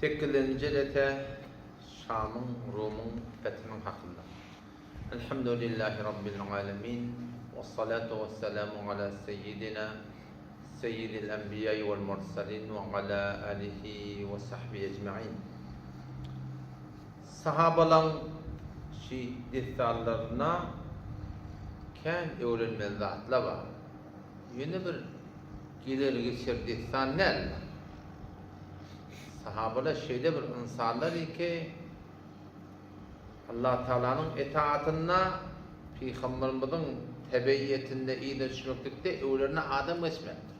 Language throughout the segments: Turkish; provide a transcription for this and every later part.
Tekkelencelete Şam'ın, Rum'un fethinin hakkında. Elhamdülillahi Rabbil alemin. Ve salatu ve selamu ala seyyidina seyyidil enbiyayı vel mursalin ve ala alihi ve sahbihi ecma'in. Sahabalan şiddetlerine kendi öğrenmeli zatla var. Yeni bir gelir geçirdikten ne? Sahabalar şeyde bir insanlar ki Allah Teala'nın itaatına Peygamberimizin tebeyyetinde iyi düşmeklikte öğlerine adam geçmektir.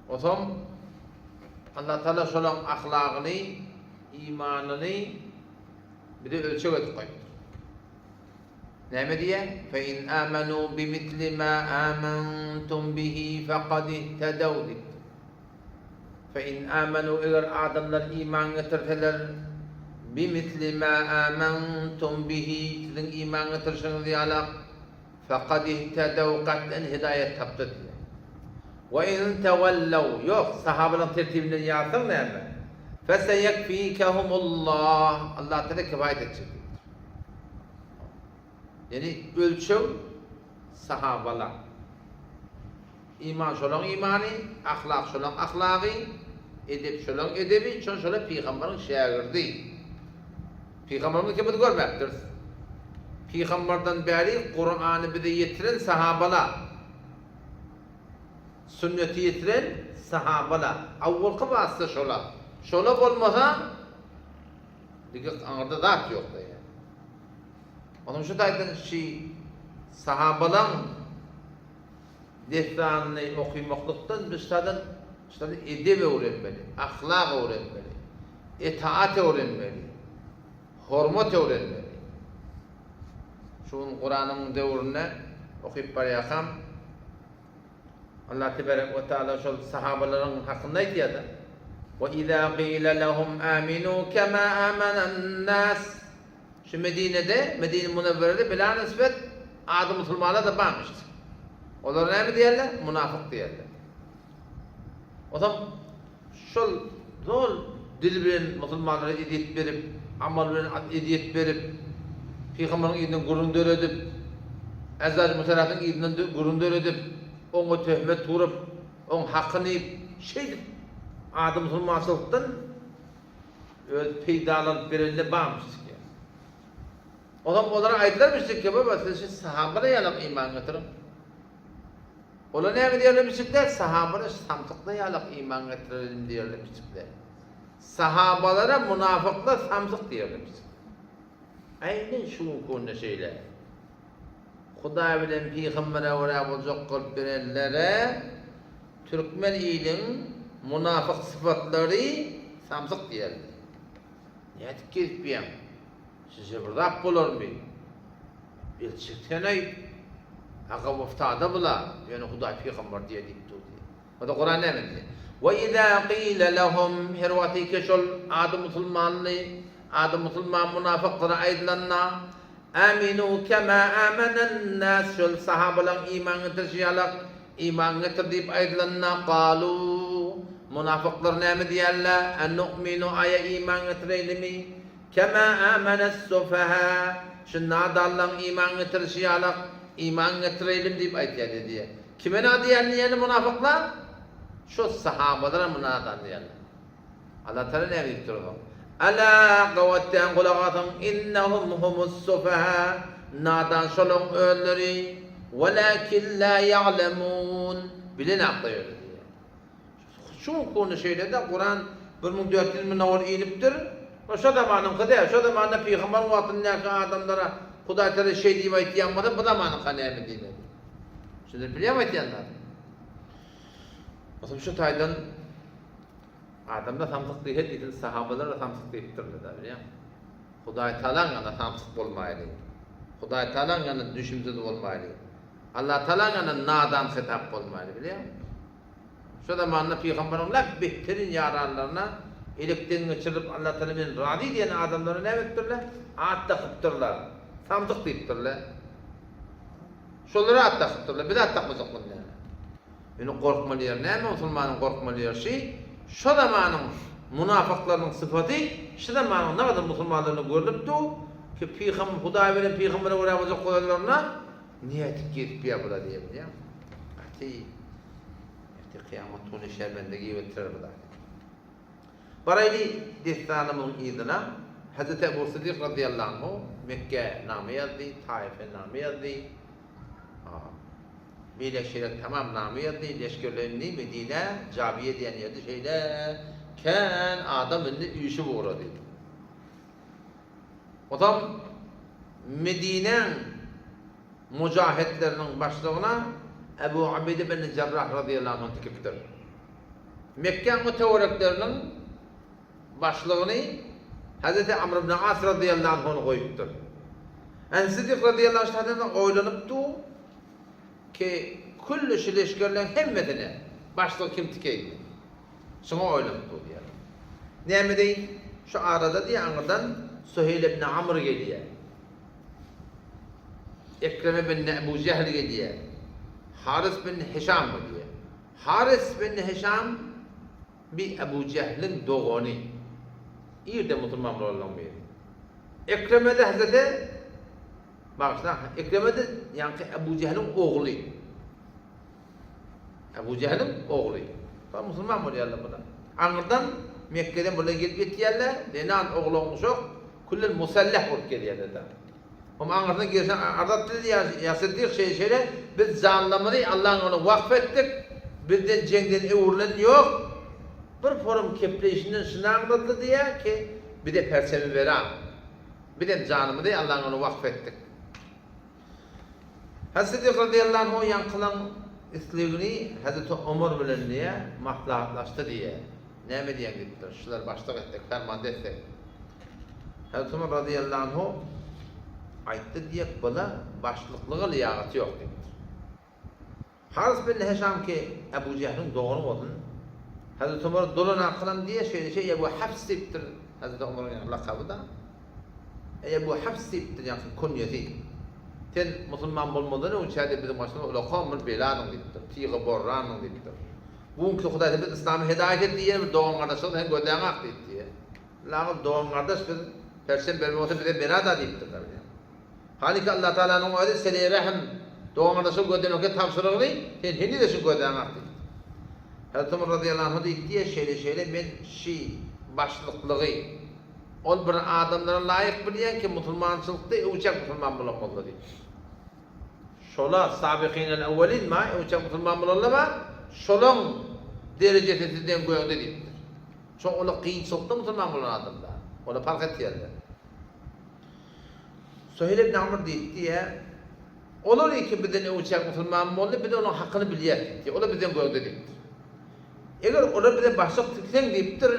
O zaman Allah Teala şolan ahlakını, imanını bir de ölçek edip koydu. Ne diye? فَاِنْ آمَنُوا بِمِثْلِ مَا آمَنْتُمْ بِهِ فَقَدْ اِهْتَدَوْا. فَاِنْ آمَنُوا eğer adamlar iman getirseler بِمِثْلِ مَا آمَنْتُمْ بِهِ sizin iman getirseniz yalak فَقَدْ اِهْتَدَوْا katlen hidayet taptı diye. وَاِنْ تَوَلَّوْا yok sahabenin tertibinden yazsın ne mi? فَسَيَكْفِيكَهُمُ اللّٰهِ Allah Teala kifayet edecek. Yani ölçü sahabalar. İman şolan imani, ahlak şolan ahlakı, edep şolan edebi, çon şolan Peygamberin şagirdi. Peygamberimiz kimi görmektir. Peygamberden beri Kur'an'ı bize yetiren sahabalar. Sünneti yetiren sahabalar. Avvalki vasıta şolan. Şolan olmasa dikkat anırda zat yoktu yani. Onun şu taydan sahabalar destanını okuymaklıktan biz tadan edeb öğrenmeli, ahlak öğrenmeli, itaat öğrenmeli, hürmet öğrenmeli. Şunun Kur'an'ın devrine okuyup barayakam Allah Tebarek ve Teala şu sahabaların hakkında aytıydı. وَإِذَا قِيلَ لَهُمْ آمِنُوا كَمَا آمَنَ النَّاسِ Şu Medine Münevvere'de bila nispet adı Müslümanlar da varmıştı. Onlar ne mi diyorlar? Münafık diyorlar. O zaman şu zor dil bilen Müslümanlara ediyet verip, amal bilen ediyet verip, Peygamberin izinden gurundur edip, Ezzaj Mutaraf'ın izinden gurundur edip, onu töhmet vurup, onun hakkını yiyip, adı Müslümanlıktan peydalanıp verenle bağmıştı. O zaman onlara aytlarmıştık ki baba siz sahabana yalak iman getirin. Ola ne diyorlar? Sahabana samtıkla yalak iman getirelim diyorlar. Sahabalara münafıkla samtık diyorlar. Aynen şu konuda şeyler. Huda bilen Peygamber'e vera bozuk kılıp verenlere Türkmen ilin münafık sıfatları samtık diyorlar. Niyetik kesbiyem. Size bir rab bulur mu? Elçikten ay, haka vaftada bula, yani Huda Peygamber diye diktu diye. O da Kur'an ne mi? وَاِذَا قِيلَ لَهُمْ hervati keşol adı Müslüman münafıklara aydlanna aminu kema amenen nas şol sahabalan iman getirşiyalak iman getirdiğip aydlanna qalu münafıklar ne mi diyerler en nu'minu aya iman getireyli kema amenes-sufaha şunna dallan iman getirşiyalak iman getirelim deyip aytyadı diye. Kime ne diyenli yani münafıklar? Şu sahabalara münafıklar diyenler. Allah Teala ne deyip duruyor? Ala qawattan qulaqatun innahum humus-sufaha nadan şolun ölleri velakin la ya'lemun bilin aklıyor diye. Şu konu şeylerde Kur'an 1400 münavvar iniptir. O şu zamanın kadar, şu zamanında Peygamber vaktindeki adamlara Huda Teala şey diyip aytyanmadı, bu zamanın kanemi değil. Şimdi biliyor mu aytyanlar? O zaman şu taydan adamda samtık değil, sahabalar da samtık deyiptirdi da biliyor musun? Huda Teala'nın yanında samtık olmaylı. Huda Teala'nın yanında düşümsüz olmaylı. Allah Teala'nın yanında nadan hitap olmaylı biliyor musun? Şu zamanında Peygamber'in behterin yararlarına elekten geçirip Allah Teala'nın razı diyen adamları ne ettirler? Atta kıptırlar. Samtık deyiptirler. Şoları atta kıptırlar. Bir de atta kızıklar yani. Yani korkmalı yer ne mi? Müslümanın korkmalı yer şey şu zamanın münafıklarının sıfatı, şu zamanın ne kadar Müslümanlarını görülüptü ki Peygamber Huda veren Peygamber'e uğrayacak olanlarına niyet gidip yapıla diyelim ya. Kıyamet tonu şerbendeki götürür bu da. Barayli destanımın idina Hazreti Ebu Sıddık radıyallahu anh Mekke namı yazdı, Taif'e namı yazdı. Birleşerek tamam namı yazdı, leşkerlerini Medine, Cabiye diyen yerde şeyde ken adamın üyüşü uğradı. Adam Medine'nin mücahitlerinin başlığına Ebu Abide bin Cerrah radıyallahu anh tikiptir. Mekke'nin mütevarriklerinin başlığını Hazreti Amr ibn As radıyallahu anh koyuptur. En Sıddık radıyallahu anh'tan oylanıptı ki kullu şileşkerlerin hemmetine başlığı kim tikeydi. Sonra oylanıptı diye. Ne mi değil? Şu arada diye anladan Süheyl ibn Amr geliyor. Ekrem bin Ebu Cehl geliyor. Haris bin Hişam geliyor. Haris bin Hişam bir Ebu Cehl'in doğunu. İyi de Müslüman olamıyor. Ekrem'e de Hazreti bakışlar, Ekrem'e de yani Ebu Cehl'in oğlu. Ebu Cehl'in oğlu. Tam Müslüman oluyorlar burada. Anırdan Mekke'den buraya gelip gittiyerler. Denan oğlu olmuş yok. Kullun musalleh olup geliyorlar da. Ama anırdan girsen ardat dedi ya Sıddık şeyle biz zanlamayı Allah'ın onu vakfettik. Bizden cengden uğurlan yok. Bir forum kepleşinden sınavladı diye ki bir de persemi veren. Bir de canımı diye Allah'ın onu vakfettik. Hazreti radıyallahu anh yankılan isliğini Hazreti Ömer bilen diye maslahatlaştı diye. Ne mi diye gitti? Şular başlık ettik, ferman ettik. Hazreti Ömer radıyallahu anh ayıttı diye bana başlıklığı liyakatı yok dedi. Haris bin Hişam ki Ebu Cehil'in doğunu olun. Hazreti Ömer dolana kılan diye şey Ebu Hafs deyiptir. Hazreti Ömer'in lakabı da. Ebu Hafs deyiptir yani kunyeti. Sen Müslüman bulmadığını uçağda bizim başına öyle kamır belanın deyiptir. Tiği borranın deyiptir. Bugünkü Hudayda biz İslam'ı hidayet et diye bir doğum kardeşler hem gödeğen ak deyip diye. Lakin doğum kardeş biz Perşembe vermesi bize berada deyiptir. Halbuki Allah Teala'nın öyle seni rahim doğum kardeşler gödeğen okey tavsırığını sen hindi de şu gödeğen ak deyip. Hazreti Ömer radıyallahu anh deyip diye şeyle ben başlıklığı ol bir adamlara layık bilen ki Müslümançılıkta uçak Müslüman bulamalı deyip. Şola sabiqinel evvelin ma uçak Müslüman bulamalı şolun derecesinden koyunda deyiptir. Çok ola kıyınçılıkta Müslüman bulan adamlar. Ola fark ettiyerler. Süheyl ibn Amr deyip diye olur ki bizden uçak Müslüman oldu, bir de onun hakkını biliyet diye. Ola bizden koyunda deyiptir. Eğer ola bize başlık tıksen deyiptir,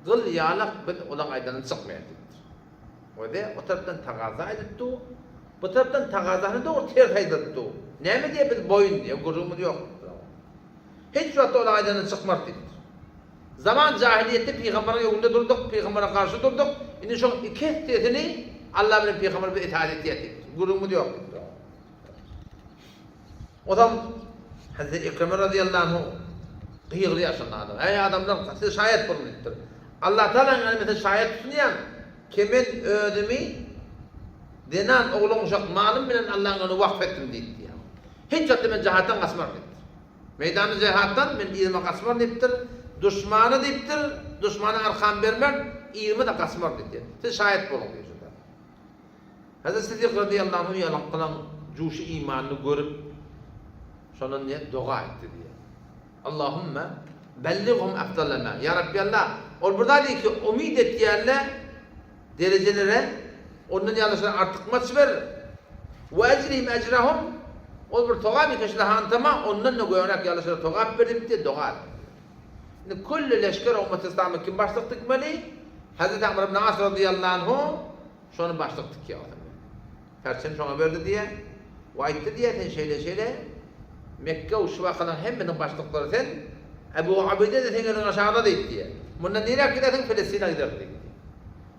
gıl yalak biz olan aydanın çıkmaya deyiptir. O da o taraftan takaza edildi, bu taraftan takazanı da ortaya edildi. Ne mi diye biz boyun diye, gurumu yok. Hiç vakti olan aydanın çıkmaz deyiptir. Zaman cahiliyette Peygamber'in yolunda durduk, Peygamber'e karşı durduk. Şimdi şu iki ihtiyatını Allah bilen Peygamber'e bir itaat ettiği gurumu yok. O zaman Hazreti Ekrem radıyallahu anh kıyıklı yaşandı adam. Ey adamlar size şayet bulunmuştur. Allah Teala'nın elbette şayet tutunayan kimin ödümü denen oğlum uşak malum bilen Allah'ın onu vakfettim deyip diye. Hiç vakti ben cihattan kasmar deyiptir. Meydanı cihattan ben ilme kasmar deyiptir. Düşmanı deyiptir. Düşmanı arkan vermer, ilmi de kasmar deyiptir. Siz şayet bulun diyor. Hazreti Sıddık radıyallahu anh yalan kılan cuşu imanını görüp sonra niye dua etti diye. Allahümme bellighum afdalama. Ya Rabbi Allah. O burada diyor ki umid et yerle derecelere onun yanlışına artık maç ver. Ve ecrihim ecrahum. O bir toğa bir kişi daha antama ondan ne koyarak yanlışına toğa verdim diye dua etti. Şimdi kulli leşker ümmet İslam'ı kim başlık tıkmalı? Hazreti Amr ibn As radıyallahu anh şunu başlık tıkıyor. Perçem şuna verdi diye vayıttı diye şeyle Mekke uşva kalan hemmenin başlıkları sen Ebu Abide de senin aşağıda deyip diye. Bundan nereye gidersin? Filistin'e gidersin diye.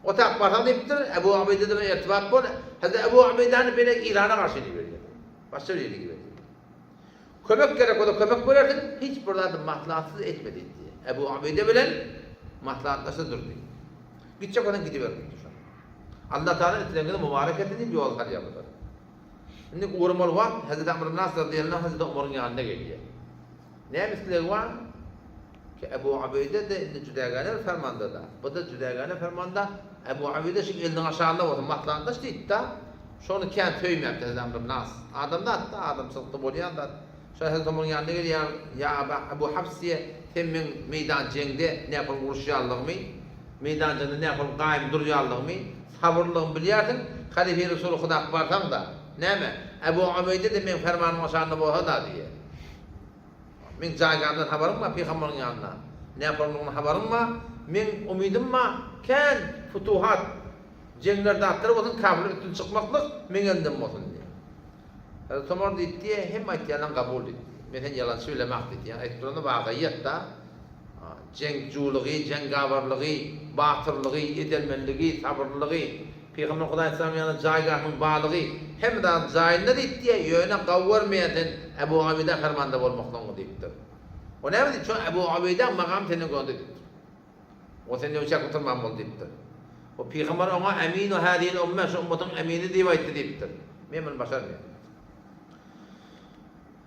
O takbardan deyiptir. Ebu Abide'de bir irtibat bu. Hatta Ebu Abide'nin beni İran'a karşı veriyor. Başka bir yere gibi. Köpek gerek o da köpek verirsin. Hiç burada maslahatsız etmedi diye. Ebu Ubeyde bilen maslahatlaşa durdu. Gidecek olan gidiverdi. Allah Teala ettiğinde mübarek ettiğini bir yol yaptılar. Şimdi uğramalı var, Hazreti Amr ibn As radıyallahu anh Hazreti Ömer'in yanına geliyor. Ne misli var? Ki Ebu Ubeyde de cüdagane fermanda da. Bu da cüdagane fermanda Ebu Ubeyde şimdi elinin aşağında oldu. Maslahatlaştı da. Şonu kent töyüm yaptı Hazreti Amr ibn As. Adam da hatta adam sıktı bolyan da. Şöyle Hazreti Ömer'in yanına geliyor. Ya Ebu Hafsiye temin meydan cengde ne yapalım vuruşyallık mı? Meydan cengde ne yapalım kaim duruyallık mı? Sabırlığın biliyorsun. Halife Resulü Huda akbarsan da. Ne mi? Ebu Ubeyde de men fermanın aşağında bolsa da diye. Men caygandan haberim var Peygamber'in yanına. Ne yapalım onun haberim var? Men umidim var. Ken futuhat cenglerde attırıp olsun kafirlikten çıkmaklık men yendim olsun diye. Hazreti Ömer dedi diye hem ayetlerden kabul etti. Men yalan söylemek dedi. Yani ayetlerinde vakiyet da cenkculuğu, cengavarlığı, batırlığı, edelmenliği, sabırlığı, Peygamber Huda Aleyhisselam yanında caygahının bağlığı hem de cayında dedi diye yöne kavvarmayan Ebu Ubeyde fermanda olmaktan deyiptir. O ne dedi? Çünkü Ebu Ubeyde makam seni gönderdi. O seni uçak oturmam oldu deyiptir. O Peygamber ona eminu hâdihil ümme, şu ümmetin emini diye ayette deyiptir. Memnun başar mı?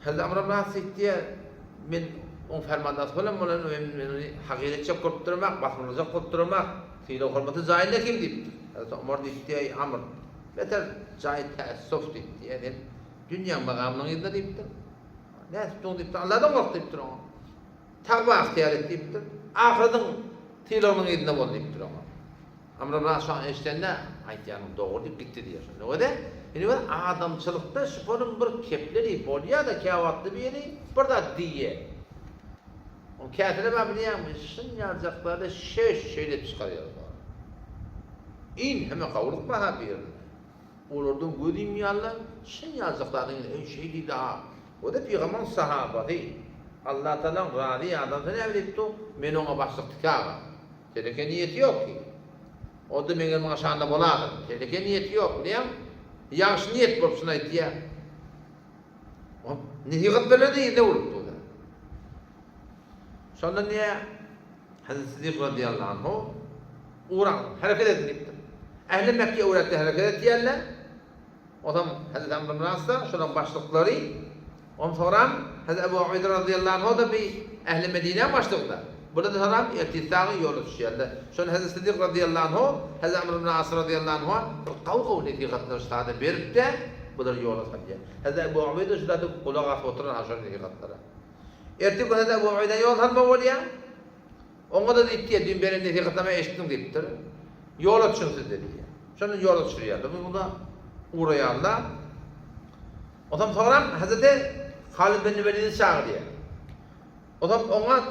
Hazreti Amr ibn As diye men on fermanda falan olan hakikat kurtturmak, basmanıza kurtturmak, fiilo hürmeti zahinde kim deyiptir. Hazreti Ömer deyipti ey Amr, beter cahit teessüf deyipti. Yani dünya makamının yedinde deyiptir. Ne yaptın deyiptir, Allah'dan kork deyiptir ona. Tavba ihtiyar et deyiptir. Ahirinin fiilonun yedinde bol deyiptir ona. Amr ibn As eştenle ayet yanım doğru deyip gitti diyor. O da yani adamçılıkta sporun bir kepleri bolya da kavatlı bir yeri burada diye. O kâtile babiliymişsin yazacakları şeyle çıkarıyorlar. İn hemen kavuruk baha bir yerine. Olurdun gödeyim yallah, sen yazacaklarının şeyli daha. O da Peygamber'in sahabatı. Allah Teala razı adamdan evletti o. Men ona başlık tıkava. Teleke niyeti yok ki. O da benim aşağında boladı. Teleke niyeti yok. Niye? Yaxşı niyet bolsun aytdı ya. O nihat beledi ne oldu da. Sonra niye Hazreti Siddiq radıyallahu anh uğran hareket edildi. Ehli Mekke uğrattı hareket ettilerle. O zaman Hazreti Amr ibn As'da şunun başlıkları on sonra Hazreti Ebu Ubeyde radıyallahu anh da bir ehli Medine başlıklar. Burada da sonra irtisağı yolu düşüyorlar. Sonra Hazreti Siddiq radıyallahu anh Hazreti Amr ibn As radıyallahu anh kavga netiqatlar üstadı verip de bular yola çıkıyor. Hazreti Ebu Ubeyde şurada kulak asıp oturan aşağı netiqatlara. Ertesi gün Hazreti Ebu Ubeyde yol harma oluyor. Ona da deyip ki dün benim netiqatlarımı eşittim deyiptir. Yola çıksın dedi. Sonra yola çıkıyorlar. Buna uğrayanlar. O zaman sonra Hazreti Halid bin Velid'i çağırıyor. O zaman ona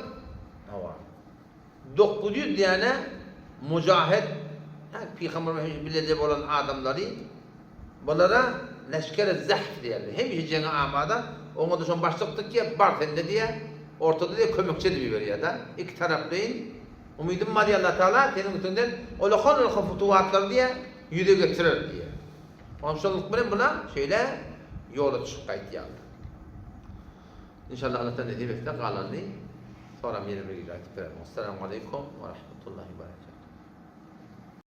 900 tane mücahit, Peygamber'in bilecek olan adamları bunlara leşker-i zahf diyorlar. Hem hicrene amada, ona da son başlıktık ki Bartende diye, ortada diye kömekçi diye veriyor da. İki taraflayın. Umidim var ya Allah Teala, senin üstünden olakon futuhatlar diye yüze getirir diye. Onçalık benim buna şöyle yola çıkıp kayıtlayalım. İnşallah Allah'tan edip kalanını sonra yerine gidiyor. Esselamu Aleyküm ve Rahmetullahi ve Berekatuhu.